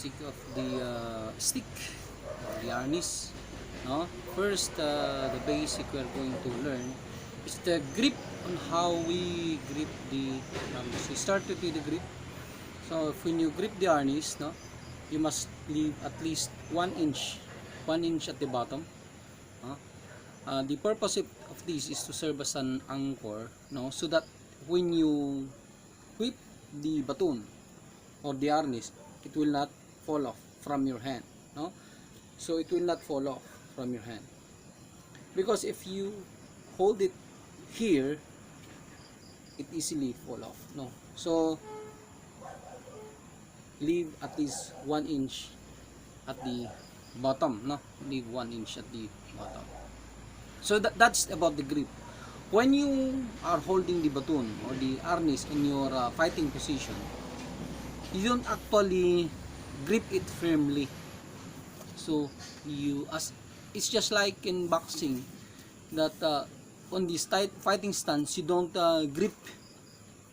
basic of the stick or the harness. No? First, the basic we're going to learn is the grip on how we grip the harness. We started with the grip. So if when you grip the harness, no, you must leave at least 1 inch at the bottom. No? The purpose of this is to serve as an anchor, no, so that when you whip the baton or the harness, it will not fall off from your hand, no. So it will not fall off from your hand, because if you hold it here, it easily fall off, no. So leave at least 1 inch at the bottom, no, leave 1 inch at the bottom. So that's about the grip. When you are holding the baton or the harness in your fighting position, you don't actually grip it firmly. So it's just like in boxing, that on this tight fighting stance, you don't grip,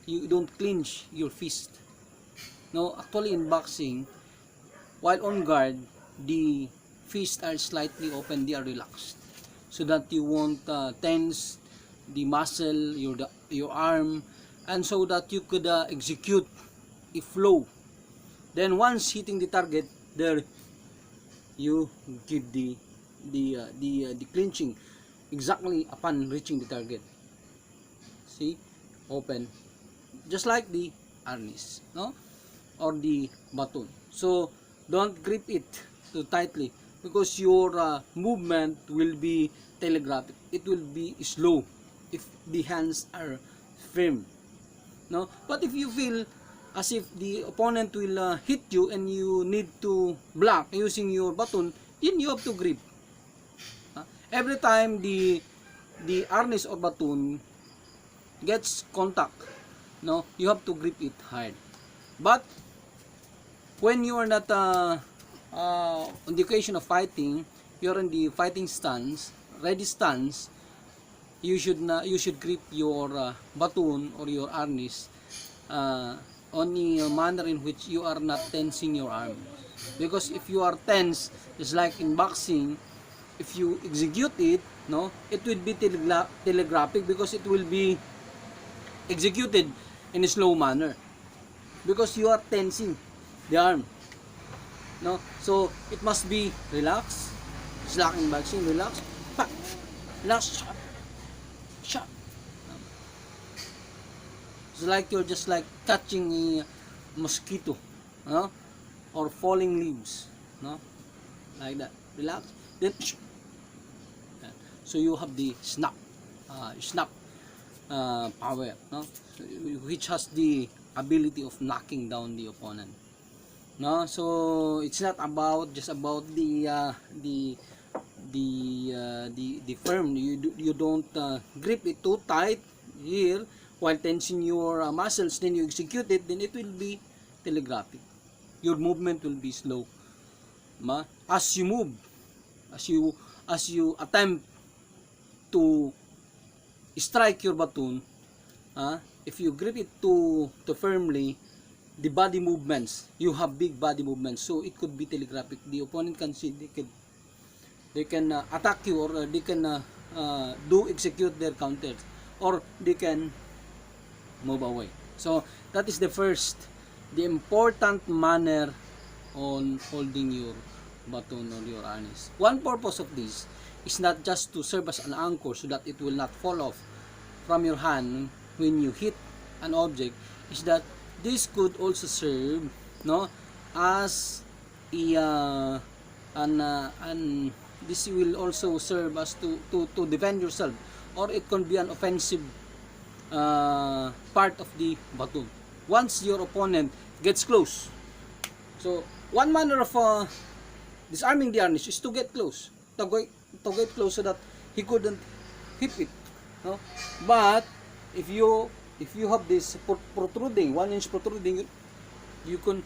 you don't clench your fist. No, actually in boxing, while on guard, the fists are slightly open, they are relaxed, so that you won't tense the muscle, your arm, and so that you could execute a flow. Then once hitting the target, there you give the clinching exactly upon reaching the target. See, open, just like the harness, no, or the baton. So don't grip it too tightly, because your movement will be telegraphic. It will be slow if the hands are firm, no. But if you feel as if the opponent will hit you and you need to block using your baton, then you have to grip. Every time the harness or baton gets contact, no, you have to grip it hard. But when you are not on the occasion of fighting, you're in the fighting stance, ready stance, you should grip your baton or your harness on a manner in which you are not tensing your arm. Because if you are tense, just like in boxing, if you execute it, no, it will be telegraphic, because it will be executed in a slow manner, because you are tensing the arm, no. So it must be relaxed, just like in boxing, relax, pa, relax, shot. It's like you're just like catching a mosquito, no, or falling leaves, no, like that. Relax, then so you have the snap power, no, which has the ability of knocking down the opponent, no. So it's not about just about the firm. You don't grip it too tight here while tensing your muscles, then you execute it, then it will be telegraphic. Your movement will be slow, ma. As you move, as you attempt to strike your baton, if you grip it too firmly, the body movements, you have big body movements, so it could be telegraphic. The opponent can see, they can attack you, or they can execute their counters, or they can move away. So that is the important manner on holding your baton or your harness. One purpose of this is not just to serve as an anchor, so that it will not fall off from your hand when you hit an object, is that this could also serve, no, as a this will also serve as to defend yourself, or it can be an offensive part of the baton once your opponent gets close. So one manner of disarming the harness is to get close, to get close, so that he couldn't hit it, no. But if you have this protruding, 1 inch protruding, you can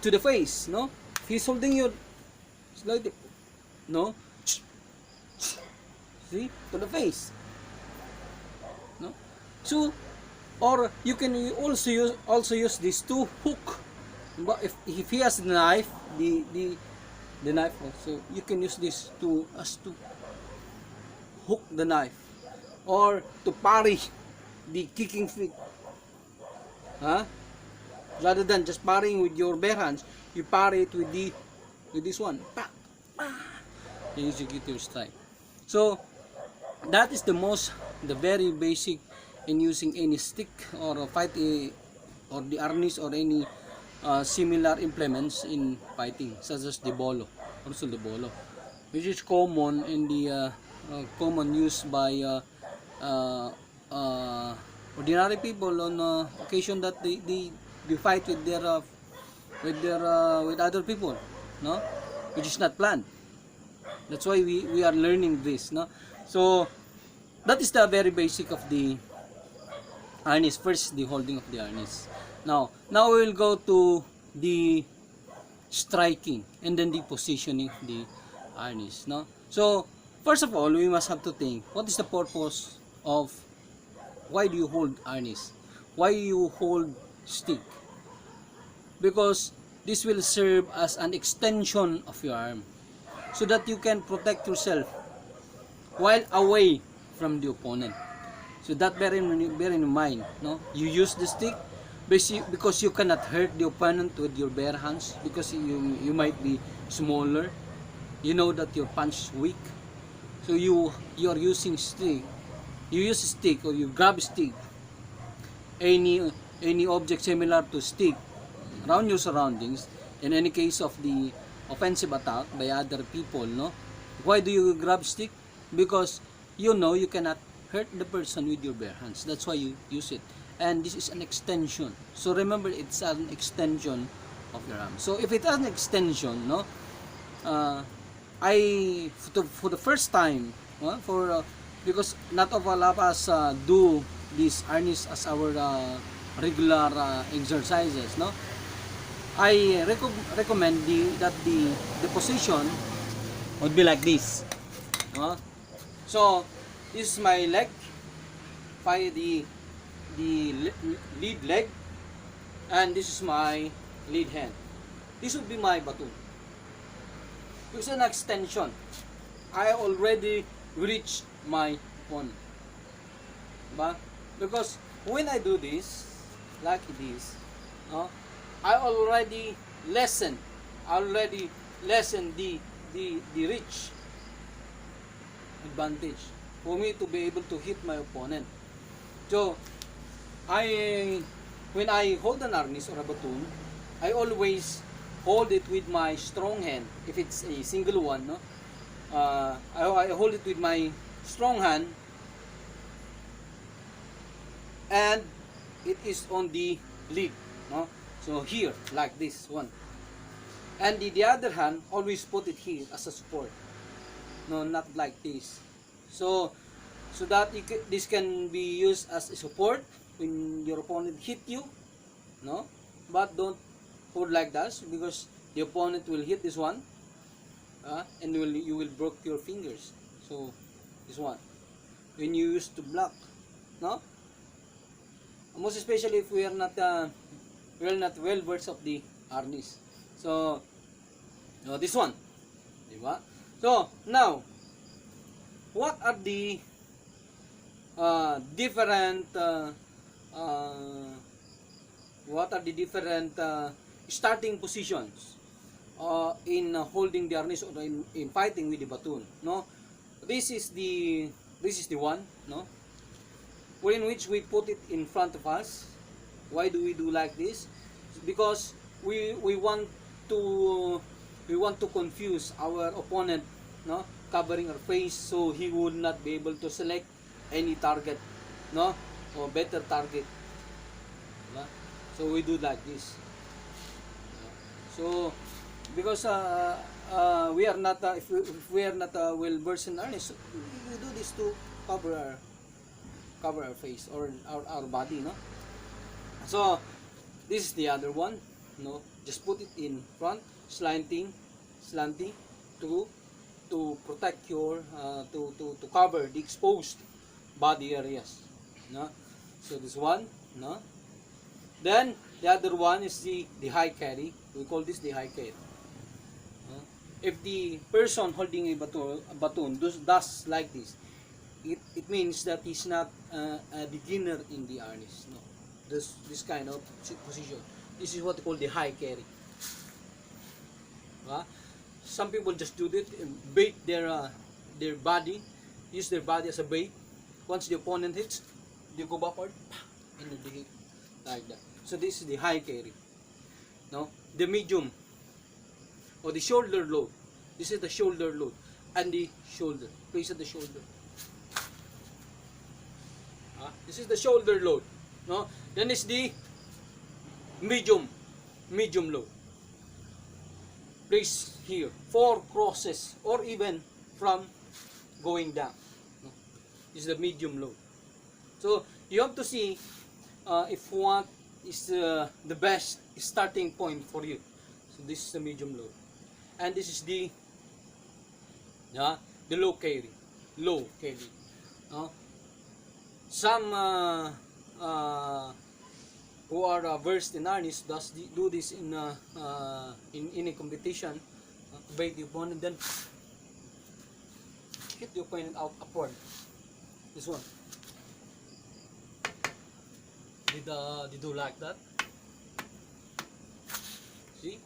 to the face, no. If he's holding your slightly, no, see, to the face, no. So, or you can also use this to hook But if he has the knife, the knife also, you can use this to hook the knife or to parry the kicking feet. Huh? Rather than just parrying with your bare hands, you parry it with this one. Pa, pa. You execute your strike. So that is the very basic in using any stick or or the arnis or any similar implements in fighting, such as the bolo, also the bolo, which is common in the common use by uh, uh, ordinary people on occasion that they fight with other people, no, which is not planned. That's why we are learning this, no. So that is the very basic of the harness. First, the holding of the harness. Now we will go to the striking and then the positioning of the harness, no. So first of all, we must have to think, what is the purpose of, why do you hold harness, why you hold stick? Because this will serve as an extension of your arm, so that you can protect yourself while away from the opponent. So that bear in mind, no. You use the stick because you cannot hurt the opponent with your bare hands, because you might be smaller. You know that your punch is weak, so you are using stick. You use a stick or you grab a stick, any object similar to stick around your surroundings. In any case of the offensive attack by other people, no. Why do you grab stick? Because you know you cannot hurt the person with your bare hands. That's why you use it. And this is an extension. So remember, it's an extension of your arm. So if it has an extension, no, for the first time, because not all of us do this harness as our regular exercises, no. I recommend that the position would be like this. So this is my leg, by the lead leg, and this is my lead hand. This would be my baton. It's an extension. I already reached my opponent. Because when I do this, like this, I already lessen the reach advantage for me to be able to hit my opponent. So when I hold an harness or a baton, I always hold it with my strong hand. If it's a single one, no, I hold it with my strong hand, and it is on the lead, no. So here, like this one, and the other hand, always put it here as a support. No, not like this. So that this can be used as a support when your opponent hit you, no. But don't hold like that, because the opponent will hit this one, and you will break your fingers. So this one, when you use to block, no. Most especially if we are not well versed of the harness. So this one, diba? So now, what are the different starting positions in holding the harness or in fighting with the baton, no? This is the one, no, in which we put it in front of us. Why do we do like this? Because we want to confuse our opponent, no, covering our face, so he would not be able to select any target, no, or better target. So we do like this. So because we are not if we are not well versed in harness, we do this to cover our face or our body, no. So this is the other one, no. Just put it in front, slanting to protect your to cover the exposed body areas, no. So this one, no. Then The other one is the high carry. We call this the high carry. If the person holding a baton does like this, it means that he's not a beginner in the Arnis. No, this kind of position. This is what we call the high carry. Some people just do it, bait their body, use their body as a bait. Once the opponent hits, they go backward, and they hit like that. So this is the high carry. No, the medium or the shoulder load. This is the shoulder load and the shoulder. Place at the shoulder. This is the shoulder load. No, then is the medium load. Place here 4 crosses or even from going down. No? This is the medium load. So you have to see if what is the best starting point for you. So this is the medium load, and this is the low carry. Some who are versed in Arnis do this in a competition. Bait the opponent, then hit the opponent out upward. This one. Did you like that? See?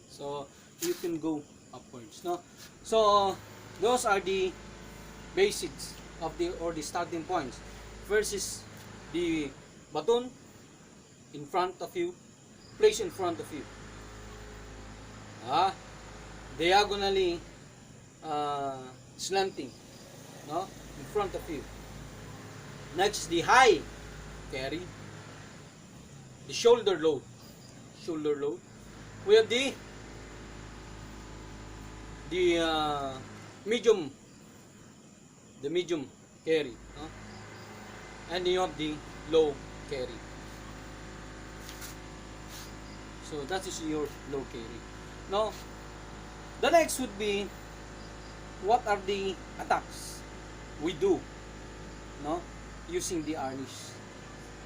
So you can go upwards. No? So those are the basics of the starting points. First is the baton in front of you, place in front of you. Diagonally slanting, no, in front of you. Next, the high carry, the shoulder load. We have the medium carry, no? And you have the low carry. So that is your low carry. Now, the next would be, what are the attacks we do, no, using the Arnis?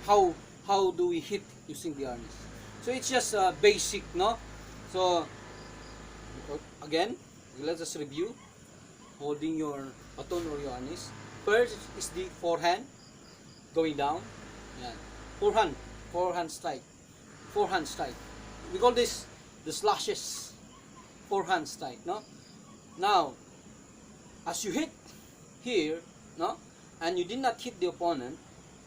How do we hit using the Arnis? So it's just basic, no. So again, let us review. Holding your baton or your Arnis. First is the forehand going down. Yeah. Forehand strike. We call this the slashes. Forehand strike, no? Now, as you hit here, no, and you did not hit the opponent,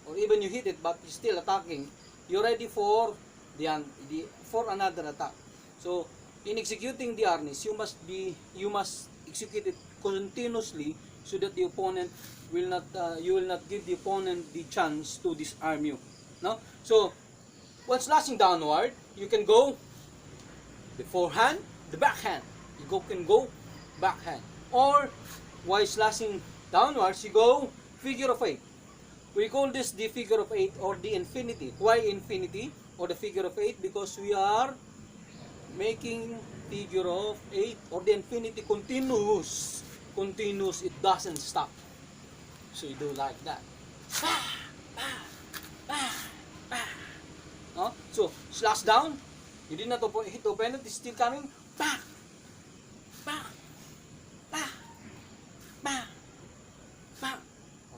or even you hit it but you're still attacking, you're ready for another attack. So, in executing the Arnis, you must execute it continuously so that the opponent will not, you will not give the opponent the chance to disarm you. No? So, when slashing downward, you can go the forehand, the backhand. You can go backhand. Or, while slashing downwards, you go figure of 8. We call this the figure of 8 or the infinity. Why infinity or the figure of 8? Because we are making figure of 8 or the infinity continuous. It doesn't stop. So you do like that. So slash down, you did not hit the opponent, it's still coming.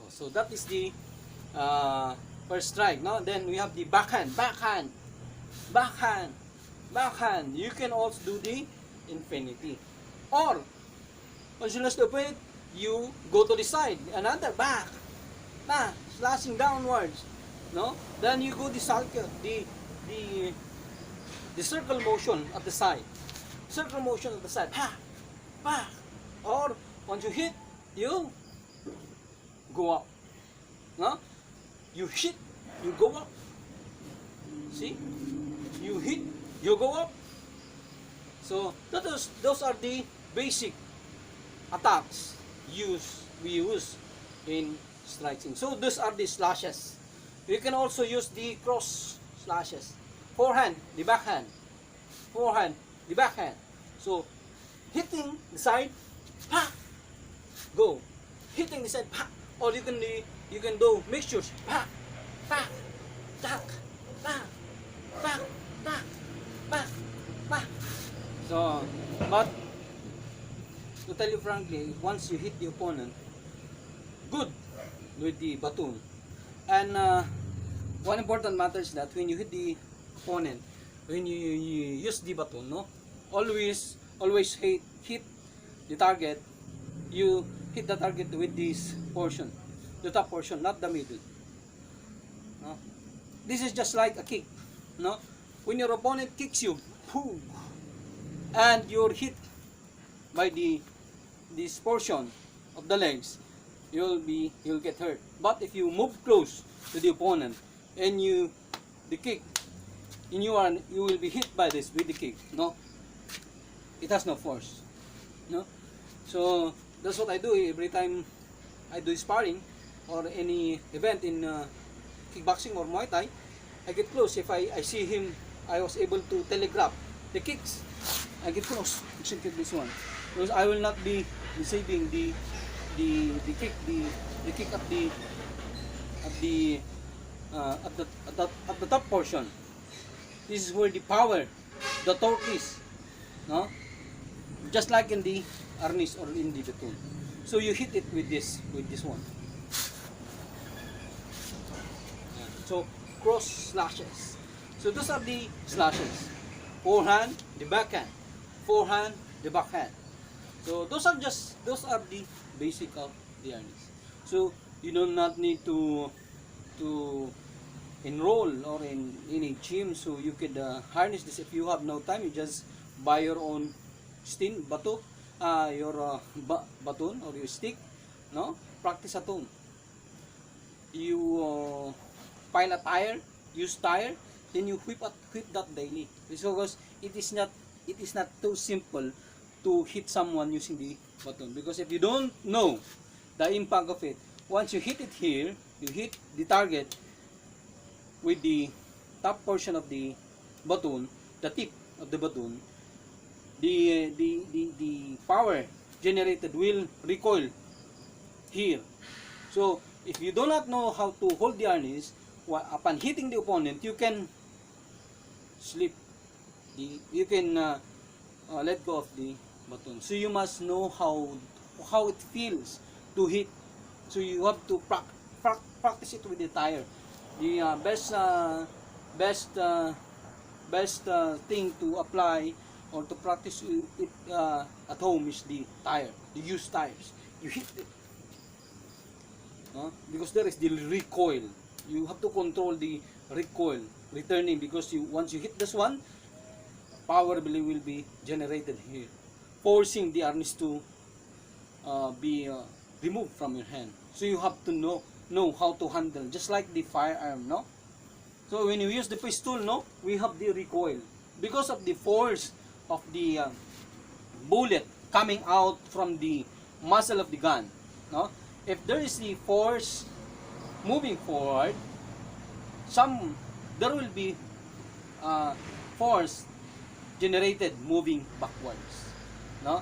So that is the first strike. No? Then we have the backhand. You can also do the infinity. Or, once you slash the opponent, you go to the side. Another back. Slashing downwards. No? Then you go the circle, the circle motion at the side. Or, once you hit, you go up. No? You hit, you go up. See? You hit, you go up. So those are the basic attacks we use in striking. So those are the slashes. You can also use the cross slashes. Forehand, the backhand. So hitting the side, go. Hitting the side, or you can do mixtures, pak, pak, pak, pak. So, but to tell you frankly, once you hit the opponent, good with the baton. And one important matter is that when you hit the opponent, when you use the baton, no, always hit the target. You hit the target with this portion, the top portion, not the middle. No? This is just like a kick. No, when your opponent kicks you, boom, and you're hit by this portion of the legs, you'll get hurt. But if you move close to the opponent and the kick, and you will be hit by this with the kick. No, it has no force. No, so that's what I do every time I do sparring or any event in kickboxing or Muay Thai. I get close. If I see him, I was able to telegraph the kicks. I get close. Execute this one because I will not be receiving the kick at the top portion. This is where the power, the torque is, no? Just like in the Arnis or in the baton. So you hit it with this one. So cross slashes. So those are the slashes. Forehand, the backhand. Forehand, the backhand. So those are the basic of the Arnis. So you do not need to enroll or in any gym, so you could harness this. If you have no time, you just buy your own baton or your stick, no? Practice at home. You pile a tire, use tire, then you whip that daily. Because it is not too simple to hit someone using the baton. Because if you don't know the impact of it, once you hit it here, you hit the target with the top portion of the baton, the tip of the baton, the power generated will recoil here. So if you do not know how to hold the Arnis, upon hitting the opponent, you can slip you can let go of the baton. So you must know how it feels to hit. So you have to practice it with the tire. The best thing to apply or to practice it at home is the tire, the used tires. You hit it, because there is the recoil. You have to control the recoil returning, because once you hit this one, power will be generated here, forcing the Arnis to be removed from your hand. So you have to know how to handle, just like the firearm, no? So when you use the pistol, no, we have the recoil because of the force of the bullet coming out from the muzzle of the gun, no? If there is the force moving forward, there will be force generated moving backwards, no?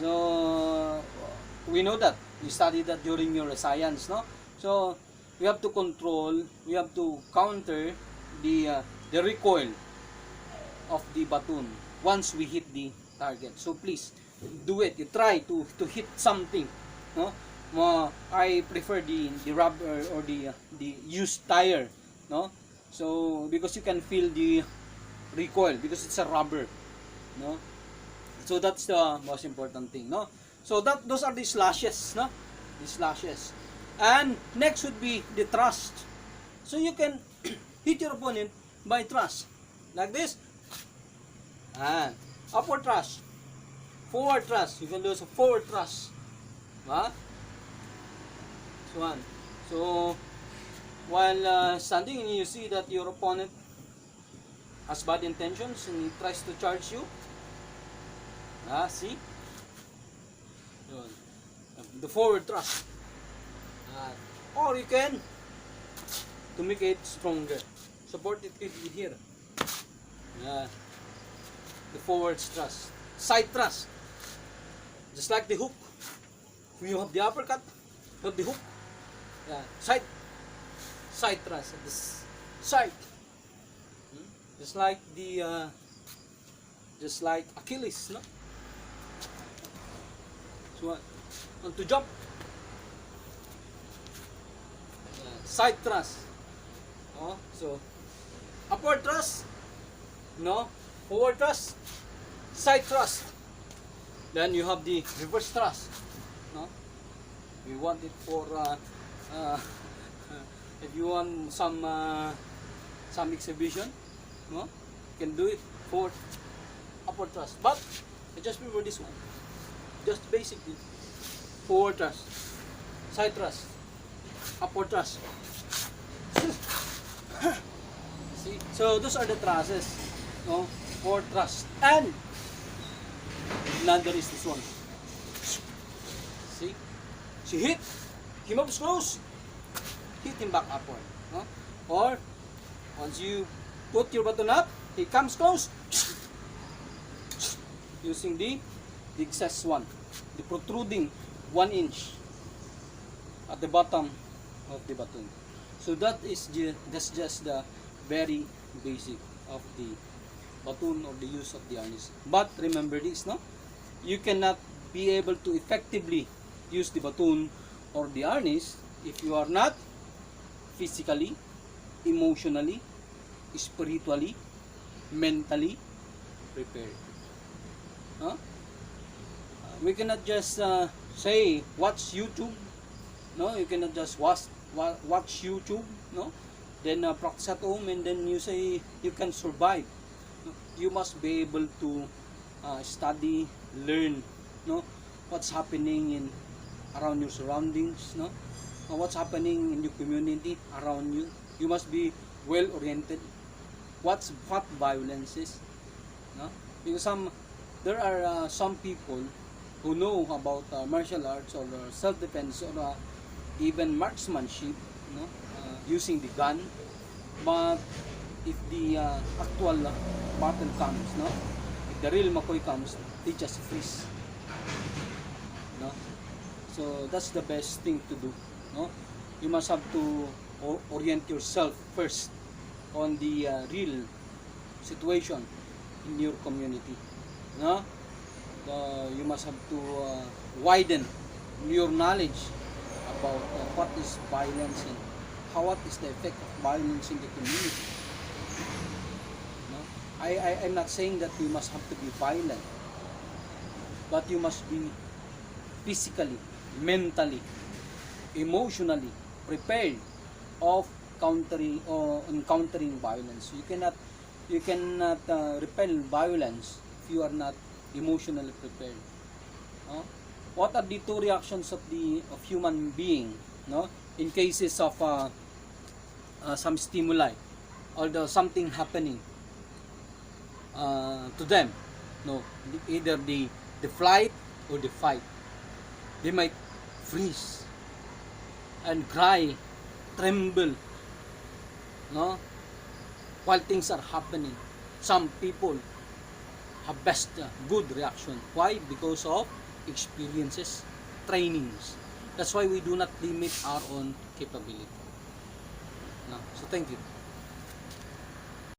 So we know that, you studied that during your science, no? So we have to control, we have to counter the recoil of the baton once we hit the target. So please do it. You try to hit something, no? I prefer the rubber or the used tire, no? So because you can feel the recoil because it's a rubber, no? So that's the most important thing, no? So those are the slashes, no? The slashes. And next would be the thrust. So you can hit your opponent by thrust, like this, and upward thrust, forward thrust. You can do a forward thrust, so on. So while standing, and you see that your opponent has bad intentions and he tries to charge you, see, the forward thrust, or you can, to make it stronger, support it with here, the forward thrust, side thrust, just like the hook. When you have the uppercut, you have the hook, side thrust at this side. Just like the just like Achilles, no? So want to jump, side thrust, oh, so upward thrust, no, forward thrust, side thrust. Then you have the reverse thrust, no? We want it for if you want some exhibition, no, you can do it for upward thrust. But I just prefer this one. Just basically forward thrust, side thrust, upward thrust. See, so those are the thrusts, no? Forward thrust, and another is this one. See, she hit, he moves close, hit him back upward, no? Or once you put your button up, he comes close, using the excess one, the protruding 1 inch at the bottom of the button. So that's just the very basic of the button or the use of the harness. But remember this, no? You cannot be able to effectively use the button or the harness if you are not physically, emotionally, spiritually, mentally prepared. Huh? We cannot just say watch YouTube, no? You cannot just watch YouTube, no? Then practice at home, and then you say you can survive. You must be able to study, learn, no? What's happening in around your surroundings, no? What's happening in your community around you. You must be well oriented. What violence is, no? Because there are some people who know about martial arts or self-defense or even marksmanship, no? Using the gun, but if the actual battle comes, no? If the real McCoy comes, they just freeze, no? So that's the best thing to do, no? You must have to orient yourself first on the real situation in your community, no? You must have to widen your knowledge about what is violence and what is the effect of violence in the community. No? I'm not saying that you must have to be violent, but you must be physically, mentally, emotionally prepared of encountering violence. You cannot repel violence if you are not emotionally prepared. No? What are the two reactions of human being, no? In cases of some stimuli or something happening to them, no? Either the flight or the fight. They might freeze and cry, tremble, no? While things are happening. Some people have good reaction. Why? Because of experiences, trainings. That's why we do not limit our own capability. No? So thank you.